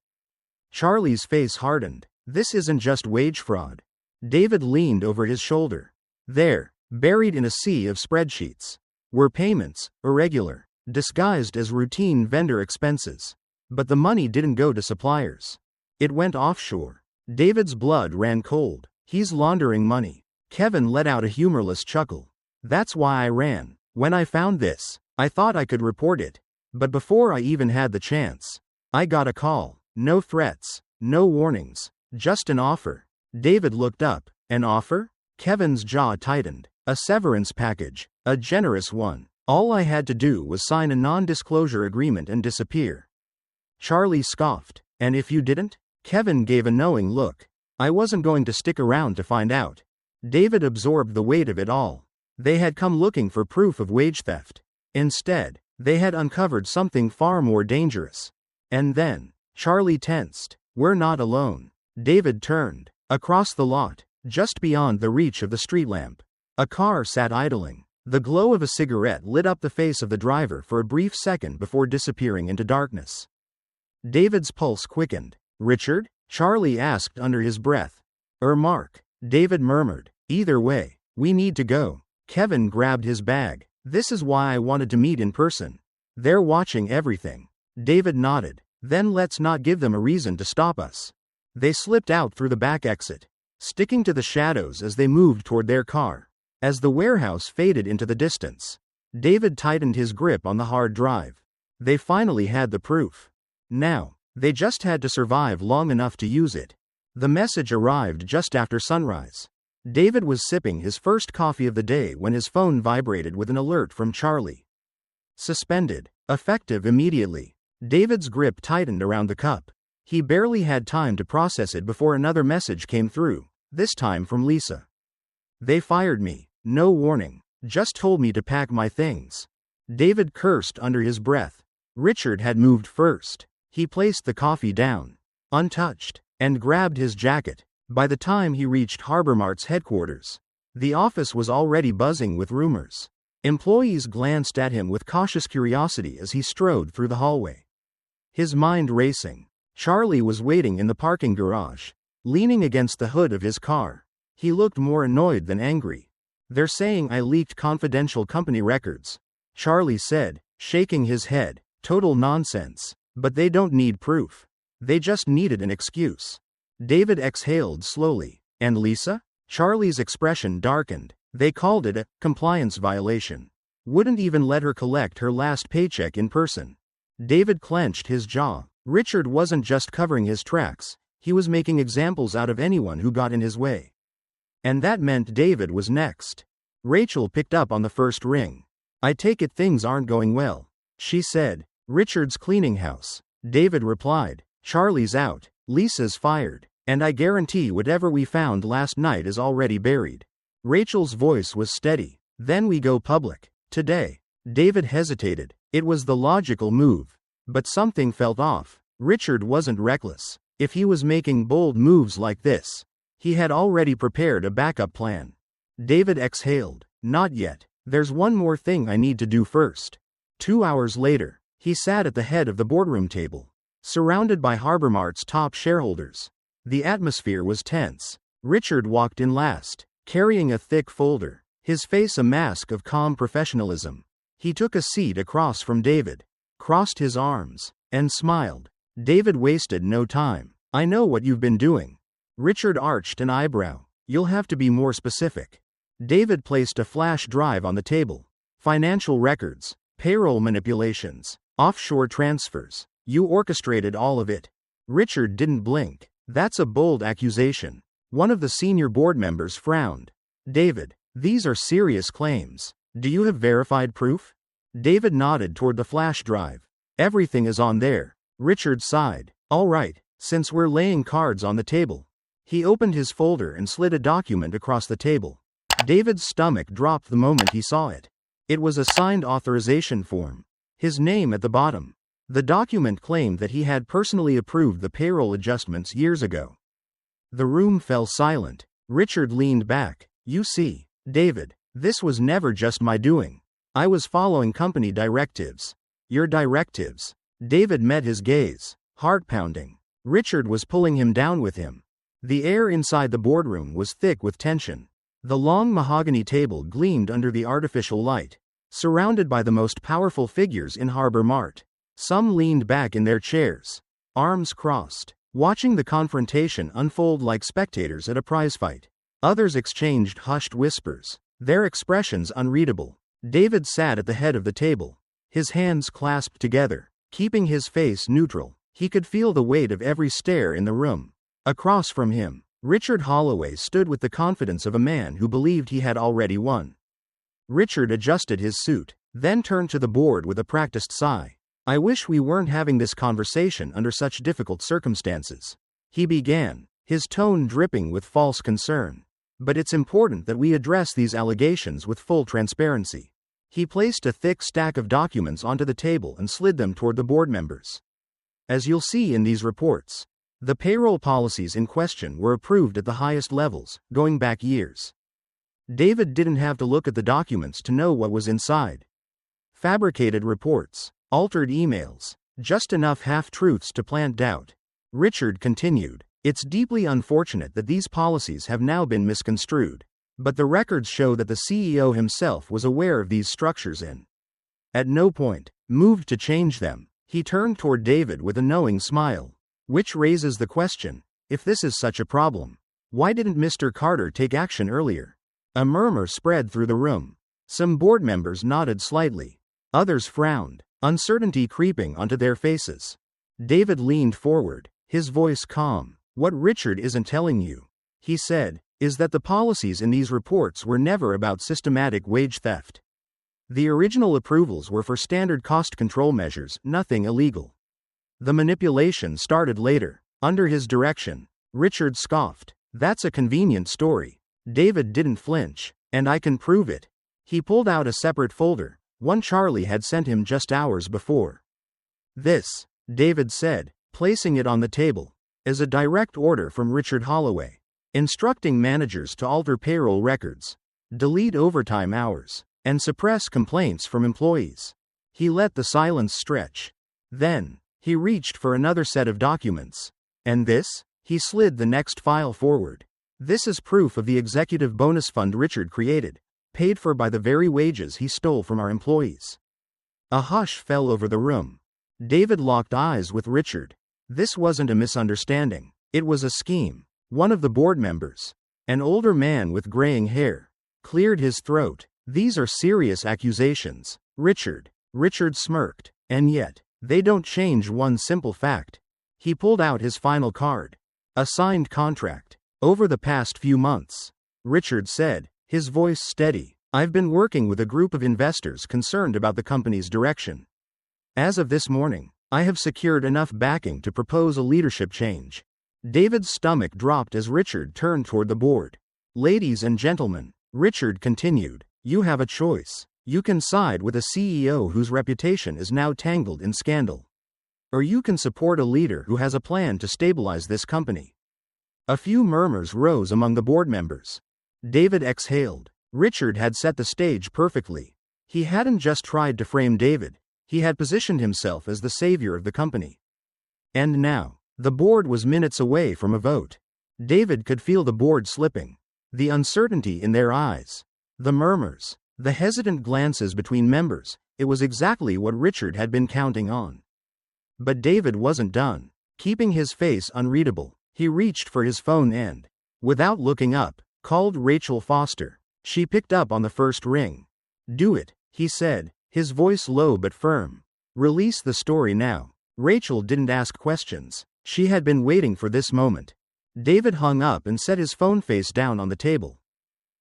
Charlie's face hardened. This isn't just wage fraud. David leaned over his shoulder. There, buried in a sea of spreadsheets, were payments, irregular, disguised as routine vendor expenses. But the money didn't go to suppliers. It went offshore. David's blood ran cold. He's laundering money. Kevin let out a humorless chuckle. That's why I ran. When I found this, I thought I could report it. But before I even had the chance, I got a call. No threats, no warnings, just an offer. David looked up. An offer? Kevin's jaw tightened. A severance package, a generous one. All I had to do was sign a non-disclosure agreement and disappear. Charlie scoffed. And if you didn't? Kevin gave a knowing look. I wasn't going to stick around to find out. David absorbed the weight of it all. They had come looking for proof of wage theft. Instead, they had uncovered something far more dangerous. And then, Charlie tensed. We're not alone. David turned. Across the lot, just beyond the reach of the street lamp, a car sat idling. The glow of a cigarette lit up the face of the driver for a brief second before disappearing into darkness. David's pulse quickened. "Richard?" Charlie asked under his breath. Mark," David murmured. "Either way, we need to go." Kevin grabbed his bag. "This is why I wanted to meet in person. They're watching everything." David nodded. "Then let's not give them a reason to stop us." They slipped out through the back exit, sticking to the shadows as they moved toward their car. As the warehouse faded into the distance, David tightened his grip on the hard drive. They finally had the proof. Now, they just had to survive long enough to use it. The message arrived just after sunrise. David was sipping his first coffee of the day when his phone vibrated with an alert from Charlie. Suspended. Effective immediately. David's grip tightened around the cup. He barely had time to process it before another message came through, this time from Lisa. "They fired me. No warning. Just told me to pack my things." David cursed under his breath. Richard had moved first. He placed the coffee down, untouched, and grabbed his jacket. By the time he reached HarborMart's headquarters, the office was already buzzing with rumors. Employees glanced at him with cautious curiosity as he strode through the hallway, his mind racing. Charlie was waiting in the parking garage, leaning against the hood of his car. He looked more annoyed than angry. "They're saying I leaked confidential company records," Charlie said, shaking his head. "Total nonsense. But they don't need proof. They just needed an excuse." David exhaled slowly. "And Lisa?" Charlie's expression darkened. "They called it a compliance violation. Wouldn't even let her collect her last paycheck in person." David clenched his jaw. Richard wasn't just covering his tracks, he was making examples out of anyone who got in his way. And that meant David was next. Rachel picked up on the first ring. "I take it things aren't going well," she said. "Richard's cleaning house," David replied. "Charlie's out, Lisa's fired, and I guarantee whatever we found last night is already buried." Rachel's voice was steady. "Then we go public. Today." David hesitated. It was the logical move. But something felt off. Richard wasn't reckless. If he was making bold moves like this, he had already prepared a backup plan. David exhaled. "Not yet. There's one more thing I need to do first." 2 hours later, he sat at the head of the boardroom table, surrounded by HarborMart's top shareholders. The atmosphere was tense. Richard walked in last, carrying a thick folder, his face a mask of calm professionalism. He took a seat across from David, crossed his arms, and smiled. David wasted no time. "I know what you've been doing." Richard arched an eyebrow. "You'll have to be more specific." David placed a flash drive on the table. "Financial records, payroll manipulations, offshore transfers. You orchestrated all of it." Richard didn't blink. "That's a bold accusation." One of the senior board members frowned. "David, these are serious claims. Do you have verified proof?" David nodded toward the flash drive. "Everything is on there." Richard sighed. "All right, since we're laying cards on the table." He opened his folder and slid a document across the table. David's stomach dropped the moment he saw it. It was a signed authorization form, his name at the bottom. The document claimed that he had personally approved the payroll adjustments years ago. The room fell silent. Richard leaned back. "You see, David, this was never just my doing. I was following company directives." "Your directives?" David met his gaze, heart pounding. Richard was pulling him down with him. The air inside the boardroom was thick with tension. The long mahogany table gleamed under the artificial light, surrounded by the most powerful figures in HarborMart. Some leaned back in their chairs, arms crossed, watching the confrontation unfold like spectators at a prizefight. Others exchanged hushed whispers, their expressions unreadable. David sat at the head of the table, his hands clasped together, keeping his face neutral. He could feel the weight of every stare in the room. Across from him, Richard Holloway stood with the confidence of a man who believed he had already won. Richard adjusted his suit, then turned to the board with a practiced sigh. "I wish we weren't having this conversation under such difficult circumstances," he began, his tone dripping with false concern. "But it's important that we address these allegations with full transparency." He placed a thick stack of documents onto the table and slid them toward the board members. "As you'll see in these reports, the payroll policies in question were approved at the highest levels, going back years. David didn't have to look at the documents to know what was inside. Fabricated reports, altered emails, just enough half-truths to plant doubt. Richard continued, "It's deeply unfortunate that these policies have now been misconstrued. But the records show that the CEO himself was aware of these structures and, at no point, moved to change them." He turned toward David with a knowing smile. Which raises the question, if this is such a problem, why didn't Mr. Carter take action earlier? A murmur spread through the room. Some board members nodded slightly. Others frowned, uncertainty creeping onto their faces. David leaned forward, his voice calm. "What Richard isn't telling you," he said, "is that the policies in these reports were never about systematic wage theft. The original approvals were for standard cost control measures, nothing illegal. The manipulation started later, under his direction." Richard scoffed. "That's a convenient story." David didn't flinch. "And I can prove it." He pulled out a separate folder, one Charlie had sent him just hours before. "This," David said, placing it on the table, "is a direct order from Richard Holloway, instructing managers to alter payroll records, delete overtime hours, and suppress complaints from employees." He let the silence stretch. Then, he reached for another set of documents. "And this?" He slid the next file forward. "This is proof of the executive bonus fund Richard created, paid for by the very wages he stole from our employees." A hush fell over the room. David locked eyes with Richard. This wasn't a misunderstanding. It was a scheme. One of the board members, an older man with graying hair, cleared his throat. "These are serious accusations, Richard." Richard smirked. "And yet, they don't change one simple fact." He pulled out his final card. "A signed contract. Over the past few months," Richard said, his voice steady, "I've been working with a group of investors concerned about the company's direction. As of this morning, I have secured enough backing to propose a leadership change." David's stomach dropped as Richard turned toward the board. "Ladies and gentlemen," Richard continued, "you have a choice. You can side with a CEO whose reputation is now tangled in scandal. Or you can support a leader who has a plan to stabilize this company." A few murmurs rose among the board members. David exhaled. Richard had set the stage perfectly. He hadn't just tried to frame David, he had positioned himself as the savior of the company. And now, the board was minutes away from a vote. David could feel the board slipping. The uncertainty in their eyes. The murmurs. The hesitant glances between members. It was exactly what Richard had been counting on. But David wasn't done. Keeping his face unreadable, he reached for his phone and, without looking up, called Rachel Foster. She picked up on the first ring. "Do it," he said, his voice low but firm. "Release the story now." Rachel didn't ask questions. She had been waiting for this moment. David hung up and set his phone face down on the table.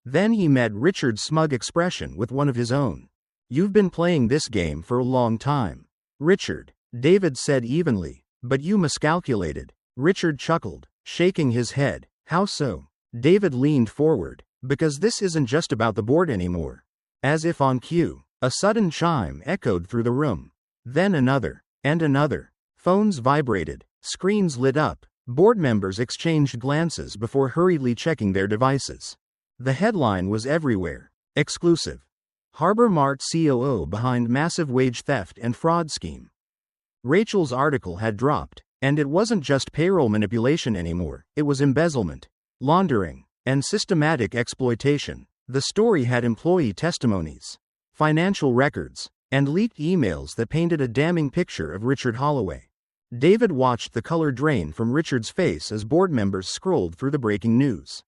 Then he met Richard's smug expression with one of his own. "You've been playing this game for a long time, Richard," David said evenly, "but you miscalculated." Richard chuckled, shaking his head. "How so?" David leaned forward. "Because this isn't just about the board anymore." As if on cue, a sudden chime echoed through the room. Then another, and another. Phones vibrated, screens lit up, board members exchanged glances before hurriedly checking their devices. The headline was everywhere. Exclusive. Harbor Mart COO behind massive wage theft and fraud scheme. Rachel's article had dropped, and it wasn't just payroll manipulation anymore, it was embezzlement, laundering, and systematic exploitation. The story had employee testimonies, financial records, and leaked emails that painted a damning picture of Richard Holloway. David watched the color drain from Richard's face as board members scrolled through the breaking news.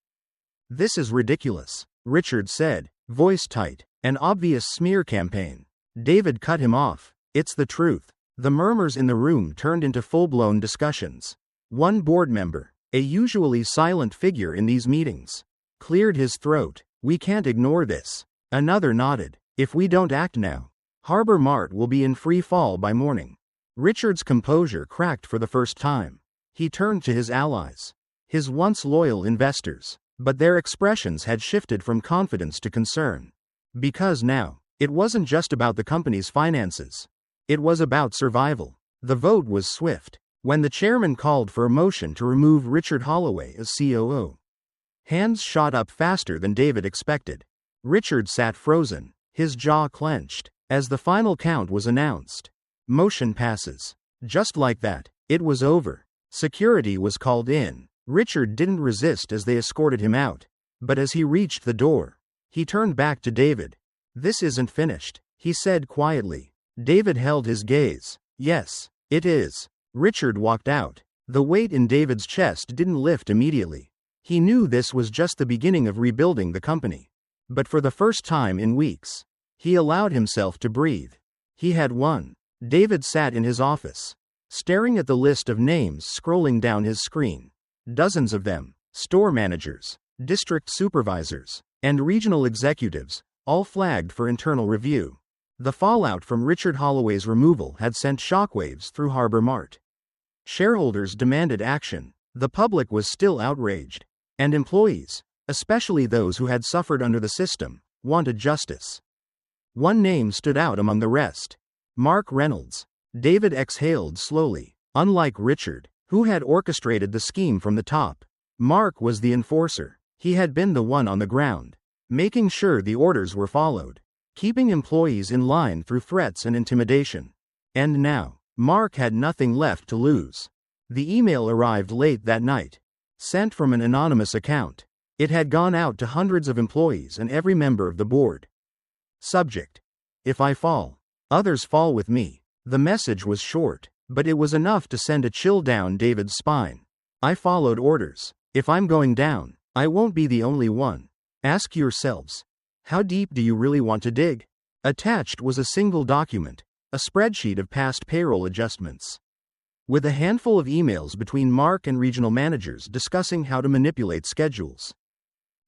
"This is ridiculous," Richard said, voice tight. "An obvious smear campaign." David cut him off. "It's the truth." The murmurs in the room turned into full-blown discussions. One board member, a usually silent figure in these meetings, cleared his throat. "We can't ignore this." Another nodded. "If we don't act now, Harbor Mart will be in free fall by morning." Richard's composure cracked for the first time. He turned to his allies, his once loyal investors, but their expressions had shifted from confidence to concern. Because now, it wasn't just about the company's finances. It was about survival. The vote was swift. When the chairman called for a motion to remove Richard Holloway as COO, Hands shot up faster than David expected. Richard sat frozen, his jaw clenched, as the final count was announced. Motion passes. Just like that, it was over. Security was called in. Richard didn't resist as they escorted him out. But as he reached the door, he turned back to David. "This isn't finished," he said quietly. David held his gaze. "Yes, it is." Richard walked out. The weight in David's chest didn't lift immediately. He knew this was just the beginning of rebuilding the company. But for the first time in weeks, he allowed himself to breathe. He had won. David sat in his office, staring at the list of names scrolling down his screen. Dozens of them, store managers, district supervisors, and regional executives, all flagged for internal review. The fallout from Richard Holloway's removal had sent shockwaves through Harbor Mart. Shareholders demanded action. The public was still outraged. And employees, especially those who had suffered under the system, wanted justice. One name stood out among the rest. Mark Reynolds. David exhaled slowly. Unlike Richard, who had orchestrated the scheme from the top, Mark was the enforcer. He had been the one on the ground, making sure the orders were followed, keeping employees in line through threats and intimidation. And now, Mark had nothing left to lose. The email arrived late that night, sent from an anonymous account. It had gone out to hundreds of employees and every member of the board. Subject: "If I fall, others fall with me." The message was short, but it was enough to send a chill down David's spine. "I followed orders. If I'm going down, I won't be the only one. Ask yourselves, how deep do you really want to dig?" Attached was a single document, a spreadsheet of past payroll adjustments, with a handful of emails between Mark and regional managers discussing how to manipulate schedules.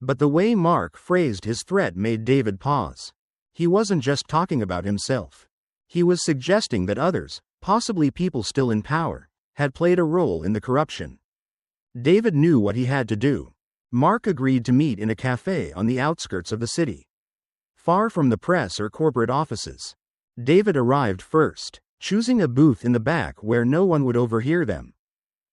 But the way Mark phrased his threat made David pause. He wasn't just talking about himself. He was suggesting that others, possibly people still in power, had played a role in the corruption. David knew what he had to do. Mark agreed to meet in a cafe on the outskirts of the city, far from the press or corporate offices. David arrived first, choosing a booth in the back where no one would overhear them.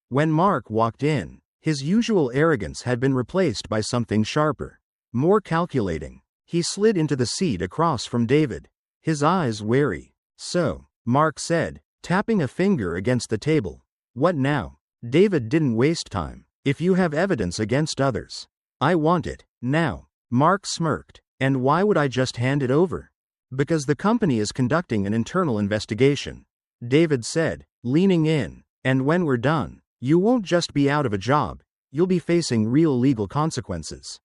When Mark walked in, his usual arrogance had been replaced by something sharper, more calculating. He slid into the seat across from David, his eyes wary. "So," Mark said, tapping a finger against the table. "What now?" David didn't waste time. "If you have evidence against others, I want it, now." Mark smirked. "And why would I just hand it over?" "Because the company is conducting an internal investigation," David said, leaning in. "And when we're done, you won't just be out of a job, you'll be facing real legal consequences."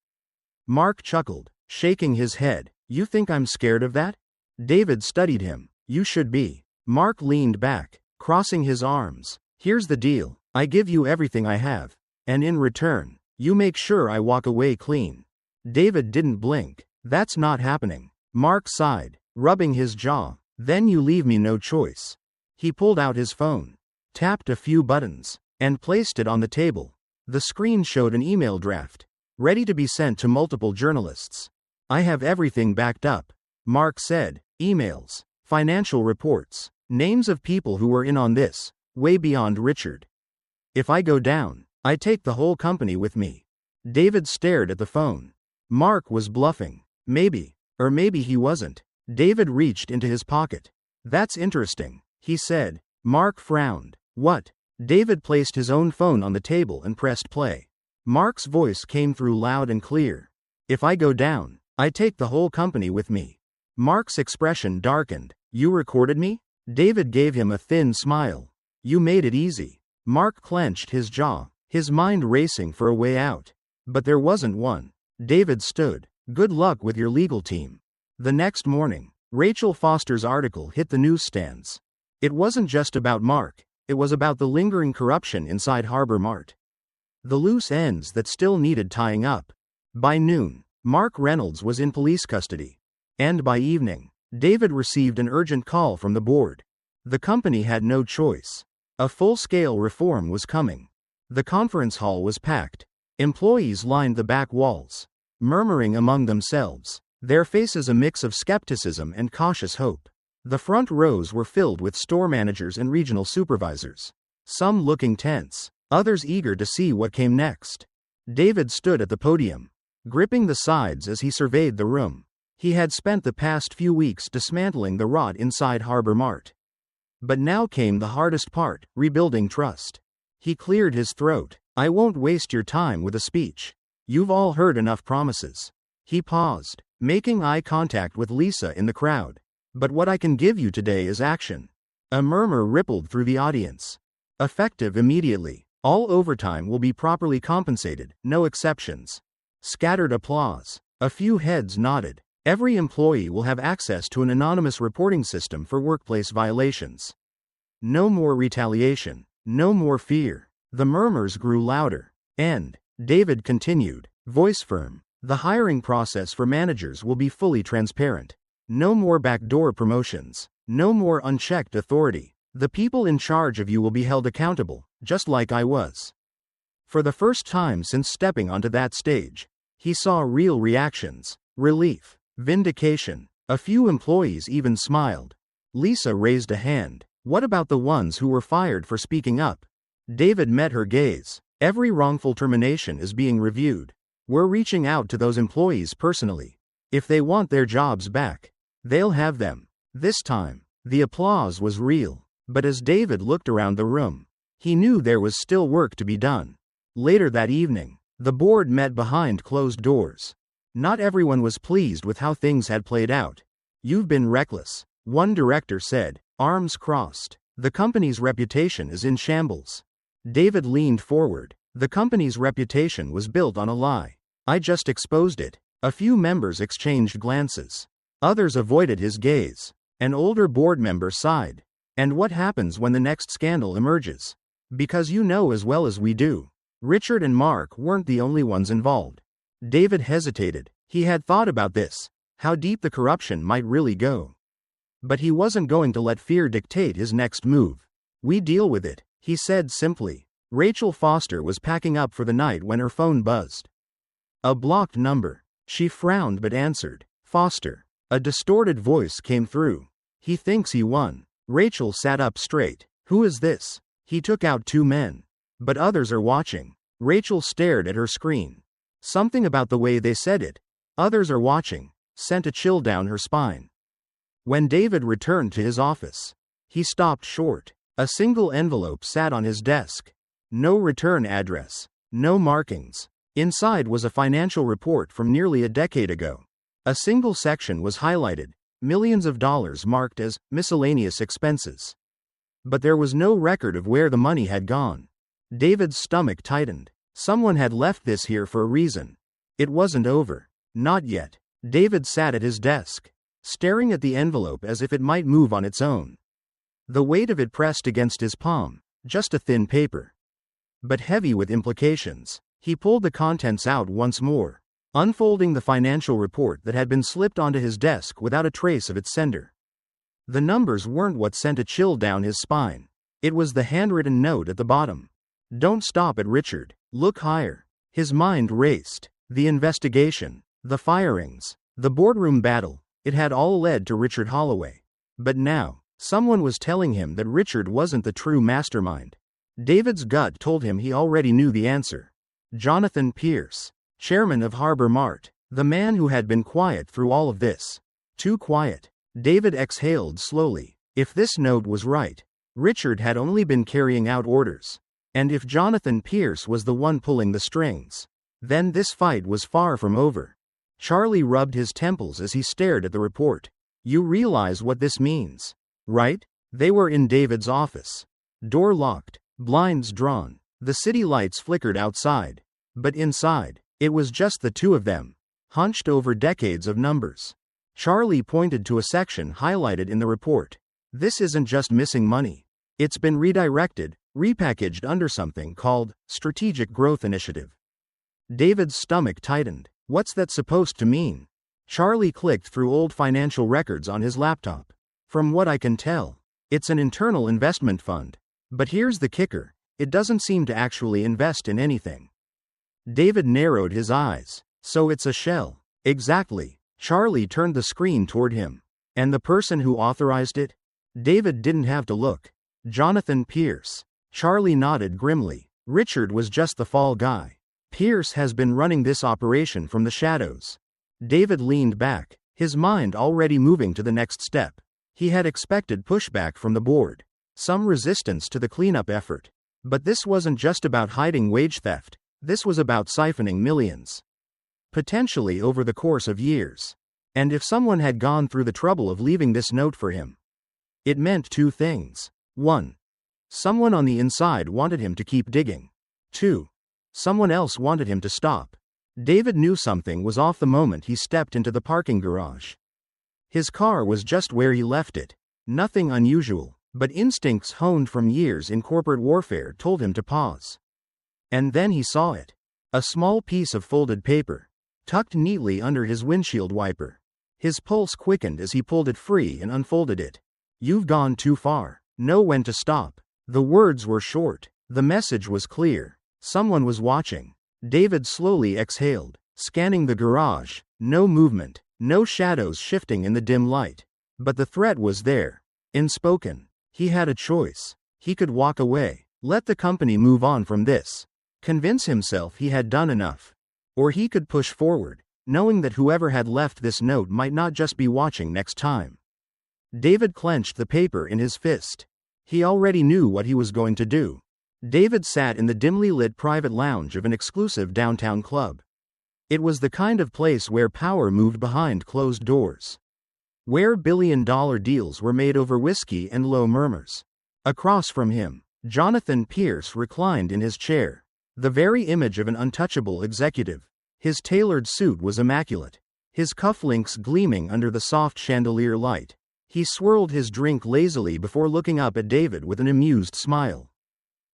Mark chuckled, shaking his head. "You think I'm scared of that?" David studied him. "You should be." Mark leaned back, crossing his arms. "Here's the deal. I give you everything I have. And in return, you make sure I walk away clean." David didn't blink. "That's not happening." Mark sighed, rubbing his jaw. "Then you leave me no choice." He pulled out his phone, tapped a few buttons, and placed it on the table. The screen showed an email draft, ready to be sent to multiple journalists. "I have everything backed up," Mark said. "Emails, financial reports, names of people who were in on this, way beyond Richard. If I go down, I take the whole company with me." David stared at the phone. Mark was bluffing. Maybe. Or maybe he wasn't. David reached into his pocket. "That's interesting," he said. Mark frowned. "What?" David placed his own phone on the table and pressed play. Mark's voice came through loud and clear. "If I go down, I take the whole company with me." Mark's expression darkened. "You recorded me?" David gave him a thin smile. "You made it easy." Mark clenched his jaw, his mind racing for a way out. But there wasn't one. David stood. "Good luck with your legal team." The next morning, Rachel Foster's article hit the newsstands. It wasn't just about Mark, it was about the lingering corruption inside Harbor Mart. The loose ends that still needed tying up. By noon, Mark Reynolds was in police custody. And by evening, David received an urgent call from the board. The company had no choice. A full-scale reform was coming. The conference hall was packed. Employees lined the back walls, murmuring among themselves, their faces a mix of skepticism and cautious hope. The front rows were filled with store managers and regional supervisors, some looking tense, others eager to see what came next. David stood at the podium, gripping the sides as he surveyed the room. He had spent the past few weeks dismantling the rot inside Harbor Mart. But now came the hardest part, rebuilding trust. He cleared his throat. I won't waste your time with a speech. You've all heard enough promises. He paused, making eye contact with Lisa in the crowd. But what I can give you today is action. A murmur rippled through the audience. Effective immediately. All overtime will be properly compensated, no exceptions. Scattered applause. A few heads nodded. Every employee will have access to an anonymous reporting system for workplace violations. No more retaliation. No more fear. The murmurs grew louder. David continued, voice firm. The hiring process for managers will be fully transparent. No more backdoor promotions. No more unchecked authority. The people in charge of you will be held accountable, just like I was. For the first time since stepping onto that stage, he saw real reactions. Relief. Vindication. A few employees even smiled. Lisa raised a hand. What about the ones who were fired for speaking up? David met her gaze. Every wrongful termination is being reviewed. We're reaching out to those employees personally. If they want their jobs back, they'll have them. This time, the applause was real. But as David looked around the room, he knew there was still work to be done. Later that evening, the board met behind closed doors. Not everyone was pleased with how things had played out. You've been reckless, one director said, arms crossed. The company's reputation is in shambles. David leaned forward. The company's reputation was built on a lie. I just exposed it. A few members exchanged glances. Others avoided his gaze. An older board member sighed. And what happens when the next scandal emerges? Because you know as well as we do. Richard and Mark weren't the only ones involved. David hesitated. He had thought about this, how deep the corruption might really go. But he wasn't going to let fear dictate his next move. We deal with it, he said simply. Rachel Foster was packing up for the night when her phone buzzed. A blocked number. She frowned but answered. Foster. A distorted voice came through. He thinks he won. Rachel sat up straight. Who is this? He took out 2 men. But others are watching. Rachel stared at her screen. Something about the way they said it, others are watching, sent a chill down her spine. When David returned to his office, he stopped short. A single envelope sat on his desk. No return address. No markings. Inside was a financial report from nearly a decade ago. A single section was highlighted, millions of dollars marked as miscellaneous expenses. But there was no record of where the money had gone. David's stomach tightened. Someone had left this here for a reason. It wasn't over. Not yet. David sat at his desk, staring at the envelope as if it might move on its own. The weight of it pressed against his palm, just a thin paper. But heavy with implications. He pulled the contents out once more, unfolding the financial report that had been slipped onto his desk without a trace of its sender. The numbers weren't what sent a chill down his spine. It was the handwritten note at the bottom. Don't stop at Richard. Look higher. His mind raced. The investigation, the firings, the boardroom battle, it had all led to Richard Holloway. But now, someone was telling him that Richard wasn't the true mastermind. David's gut told him he already knew the answer. Jonathan Pierce, chairman of Harbor Mart, the man who had been quiet through all of this. Too quiet. David exhaled slowly. If this note was right, Richard had only been carrying out orders. And if Jonathan Pierce was the one pulling the strings, then this fight was far from over. Charlie rubbed his temples as he stared at the report. You realize what this means, right? They were in David's office. Door locked, blinds drawn. The city lights flickered outside. But inside, it was just the 2 of them, hunched over decades of numbers. Charlie pointed to a section highlighted in the report. This isn't just missing money. It's been redirected, repackaged under something called Strategic Growth Initiative. David's stomach tightened. What's that supposed to mean? Charlie clicked through old financial records on his laptop. From what I can tell, it's an internal investment fund. But here's the kicker. It doesn't seem to actually invest in anything. David narrowed his eyes. So it's a shell. Exactly. Charlie turned the screen toward him. And the person who authorized it? David didn't have to look. Jonathan Pierce. Charlie nodded grimly. Richard was just the fall guy. Pierce has been running this operation from the shadows. David leaned back, his mind already moving to the next step. He had expected pushback from the board, some resistance to the cleanup effort. But this wasn't just about hiding wage theft, this was about siphoning millions. Potentially over the course of years. And if someone had gone through the trouble of leaving this note for him, it meant two things. 1. Someone on the inside wanted him to keep digging. 2. Someone else wanted him to stop. David knew something was off the moment he stepped into the parking garage. His car was just where he left it. Nothing unusual, but instincts honed from years in corporate warfare told him to pause. And then he saw it. A small piece of folded paper, tucked neatly under his windshield wiper. His pulse quickened as he pulled it free and unfolded it. "You've gone too far. Know when to stop." The words were short. The message was clear. Someone was watching. David slowly exhaled, scanning the garage. No movement, no shadows shifting in the dim light. But the threat was there. Unspoken. He had a choice. He could walk away, let the company move on from this, convince himself he had done enough. Or he could push forward, knowing that whoever had left this note might not just be watching next time. David clenched the paper in his fist. He already knew what he was going to do. David sat in the dimly lit private lounge of an exclusive downtown club. It was the kind of place where power moved behind closed doors. Where billion-dollar deals were made over whiskey and low murmurs. Across from him, Jonathan Pierce reclined in his chair, the very image of an untouchable executive. His tailored suit was immaculate, his cufflinks gleaming under the soft chandelier light. He swirled his drink lazily before looking up at David with an amused smile.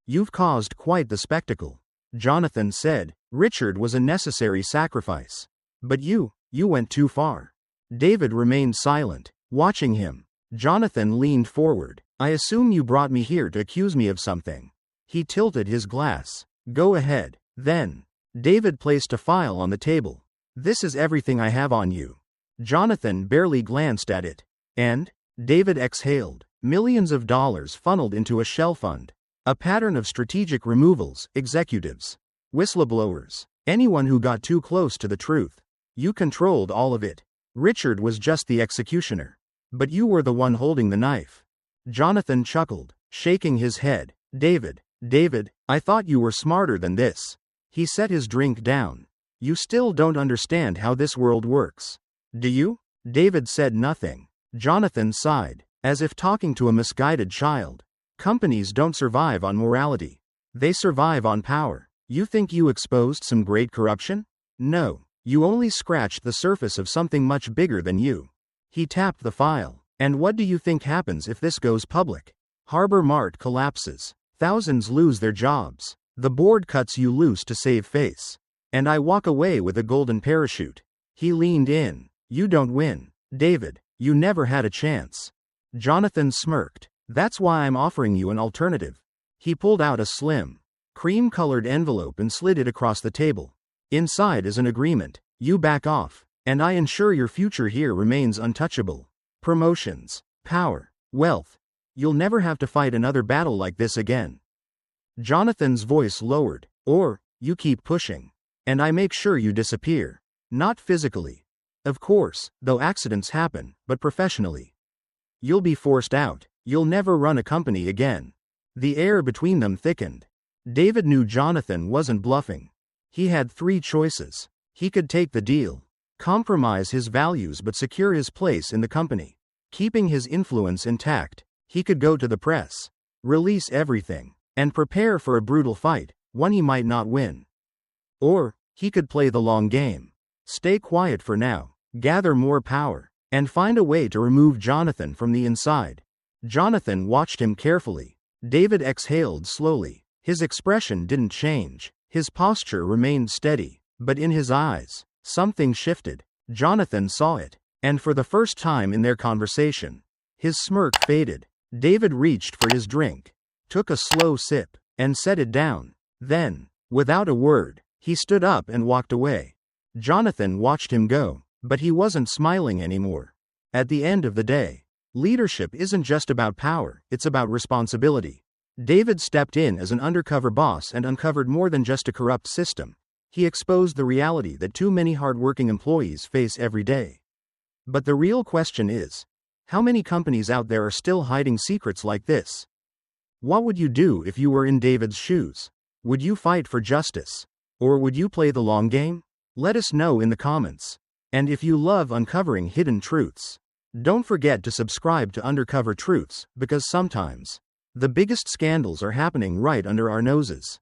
"You've caused quite the spectacle," Jonathan said. "Richard was a necessary sacrifice. But you went too far." David remained silent, watching him. Jonathan leaned forward. "I assume you brought me here to accuse me of something." He tilted his glass. "Go ahead." Then, David placed a file on the table. "This is everything I have on you." Jonathan barely glanced at it. "And?" David exhaled. Millions of dollars funneled into a shell fund. A pattern of strategic removals, executives, whistleblowers, anyone who got too close to the truth. You controlled all of it. Richard was just the executioner. But you were the one holding the knife. Jonathan chuckled, shaking his head. David, I thought you were smarter than this." He set his drink down. "You still don't understand how this world works. Do you?" David said nothing. Jonathan sighed, as if talking to a misguided child. "Companies don't survive on morality. They survive on power. You think you exposed some great corruption? No, you only scratched the surface of something much bigger than you." He tapped the file. "And what do you think happens if this goes public? Harbor Mart collapses. Thousands lose their jobs. The board cuts you loose to save face. And I walk away with a golden parachute." He leaned in. "You don't win, David. You never had a chance." Jonathan smirked. "That's why I'm offering you an alternative." He pulled out a slim, cream-colored envelope and slid it across the table. "Inside is an agreement. You back off, and I ensure your future here remains untouchable. Promotions, power, wealth. You'll never have to fight another battle like this again." Jonathan's voice lowered. "Or, you keep pushing. And I make sure you disappear. Not physically. Of course, though accidents happen, but professionally. You'll be forced out. You'll never run a company again." The air between them thickened. David knew Jonathan wasn't bluffing. He had three choices. He could take the deal, compromise his values but secure his place in the company, keeping his influence intact. He could go to the press, release everything, and prepare for a brutal fight, one he might not win. Or, he could play the long game. Stay quiet for now, gather more power, and find a way to remove Jonathan from the inside. Jonathan watched him carefully. David exhaled slowly. His expression didn't change. His posture remained steady. But in his eyes, something shifted. Jonathan saw it. And for the first time in their conversation, his smirk faded. David reached for his drink, took a slow sip, and set it down. Then, without a word, he stood up and walked away. Jonathan watched him go, but he wasn't smiling anymore. At the end of the day, leadership isn't just about power, it's about responsibility. David stepped in as an undercover boss and uncovered more than just a corrupt system. He exposed the reality that too many hardworking employees face every day. But the real question is, how many companies out there are still hiding secrets like this? What would you do if you were in David's shoes? Would you fight for justice? Or would you play the long game? Let us know in the comments. And if you love uncovering hidden truths, don't forget to subscribe to Undercover Truths, because sometimes the biggest scandals are happening right under our noses.